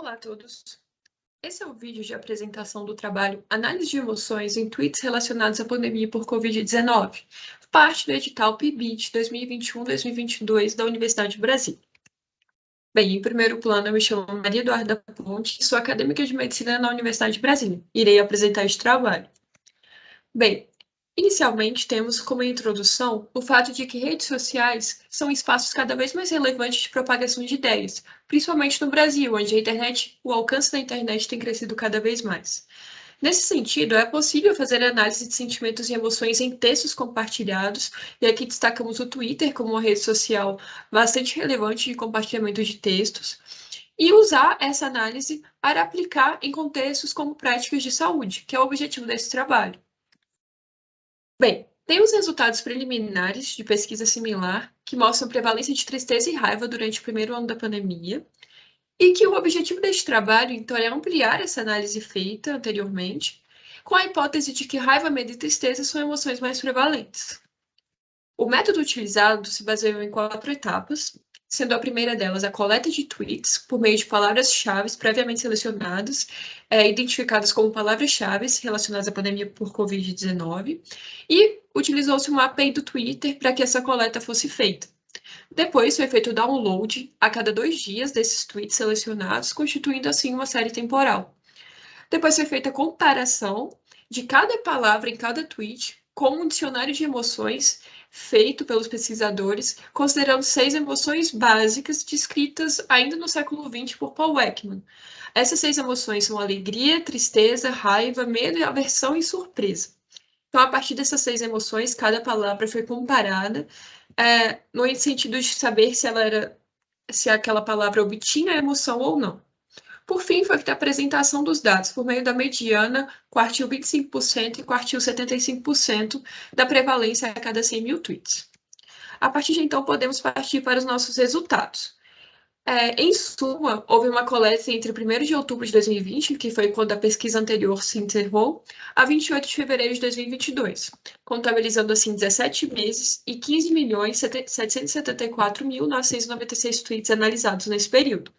Olá a todos! Esse é o vídeo de apresentação do trabalho Análise de Emoções em Tweets Relacionados à Pandemia por Covid-19, parte do edital PIBID 2021-2022 da Universidade de Brasília. Bem, em primeiro plano, eu me chamo Maria Eduarda Ponte, sou acadêmica de Medicina na Universidade de Brasília. Irei apresentar este trabalho. Bem, inicialmente temos como introdução o fato de que redes sociais são espaços cada vez mais relevantes de propagação de ideias, principalmente no Brasil, onde o alcance da internet tem crescido cada vez mais. Nesse sentido, é possível fazer análise de sentimentos e emoções em textos compartilhados, e aqui destacamos o Twitter como uma rede social bastante relevante de compartilhamento de textos, e usar essa análise para aplicar em contextos como práticas de saúde, que é o objetivo desse trabalho. Bem, tem os resultados preliminares de pesquisa similar que mostram prevalência de tristeza e raiva durante o primeiro ano da pandemia, e que o objetivo deste trabalho, então, é ampliar essa análise feita anteriormente, com a hipótese de que raiva, medo e tristeza são emoções mais prevalentes. O método utilizado se baseou em 4 etapas, sendo a primeira delas a coleta de tweets por meio de palavras-chave previamente selecionadas, identificadas como palavras-chave relacionadas à pandemia por Covid-19, e utilizou-se uma API do Twitter para que essa coleta fosse feita. Depois foi feito o download a cada 2 dias desses tweets selecionados, constituindo assim uma série temporal. Depois foi feita a comparação de cada palavra em cada tweet com um dicionário de emoções feito pelos pesquisadores, considerando 6 emoções básicas descritas ainda no século XX por Paul Ekman. Essas 6 emoções são alegria, tristeza, raiva, medo, aversão e surpresa. Então, a partir dessas 6 emoções, cada palavra foi comparada no sentido de saber se aquela palavra obtinha a emoção ou não. Por fim, foi feita a apresentação dos dados por meio da mediana, quartil 25% e quartil 75% da prevalência a cada 100 mil tweets. A partir de então, podemos partir para os nossos resultados. Em suma, houve uma coleta entre 1º de outubro de 2020, que foi quando a pesquisa anterior se encerrou, a 28 de fevereiro de 2022, contabilizando assim 17 meses e 15.774.996 tweets analisados nesse período.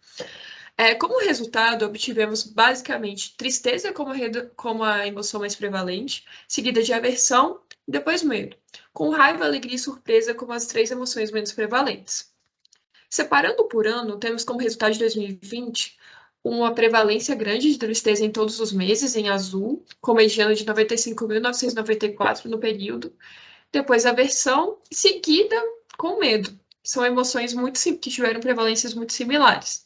Como resultado, obtivemos basicamente tristeza como a emoção mais prevalente, seguida de aversão e depois medo, com raiva, alegria e surpresa como as 3 emoções menos prevalentes. Separando por ano, temos como resultado de 2020 uma prevalência grande de tristeza em todos os meses, em azul, com mediana de 95.994 no período. Depois aversão, seguida com medo. São emoções que tiveram prevalências muito similares.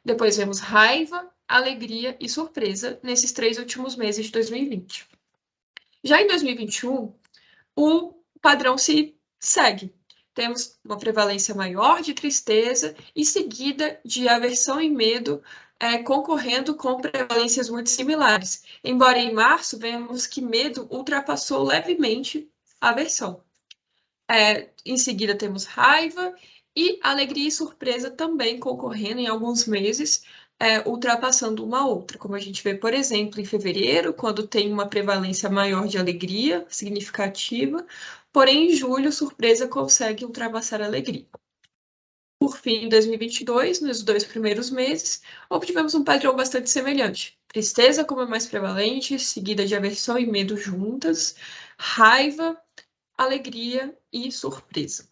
Depois vemos raiva, alegria e surpresa nesses 3 últimos meses de 2020. Já em 2021, o padrão se segue. Temos uma prevalência maior de tristeza e seguida de aversão e medo, concorrendo com prevalências muito similares. Embora em março vemos que medo ultrapassou levemente a aversão. Em seguida temos raiva e alegria e surpresa também concorrendo em alguns meses, ultrapassando uma outra, como a gente vê, por exemplo, em fevereiro, quando tem uma prevalência maior de alegria significativa, porém em julho, surpresa consegue ultrapassar a alegria. Por fim, em 2022, nos 2 primeiros meses, obtivemos um padrão bastante semelhante. Tristeza como a mais prevalente, seguida de aversão e medo juntas, raiva, alegria e surpresa.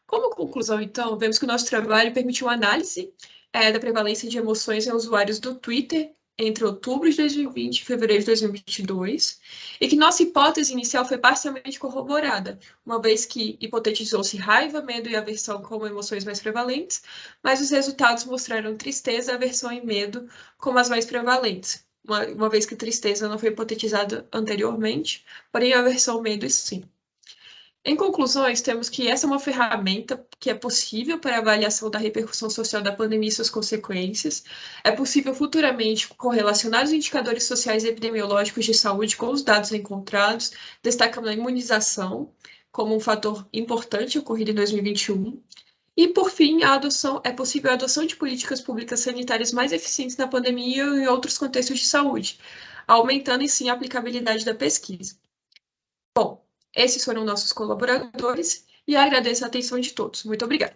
Como conclusão, então, vemos que o nosso trabalho permitiu uma análise da prevalência de emoções em usuários do Twitter entre outubro de 2020 e fevereiro de 2022, e que nossa hipótese inicial foi parcialmente corroborada, uma vez que hipotetizou-se raiva, medo e aversão como emoções mais prevalentes, mas os resultados mostraram tristeza, aversão e medo como as mais prevalentes, uma vez que tristeza não foi hipotetizada anteriormente, porém aversão, medo, sim. Em conclusões, temos que essa é uma ferramenta que é possível para avaliação da repercussão social da pandemia e suas consequências. É possível futuramente correlacionar os indicadores sociais e epidemiológicos de saúde com os dados encontrados, destacando a imunização como um fator importante ocorrido em 2021. E, por fim, é possível a adoção de políticas públicas sanitárias mais eficientes na pandemia e em outros contextos de saúde, aumentando, sim, a aplicabilidade da pesquisa. Bom, esses foram nossos colaboradores e agradeço a atenção de todos. Muito obrigada.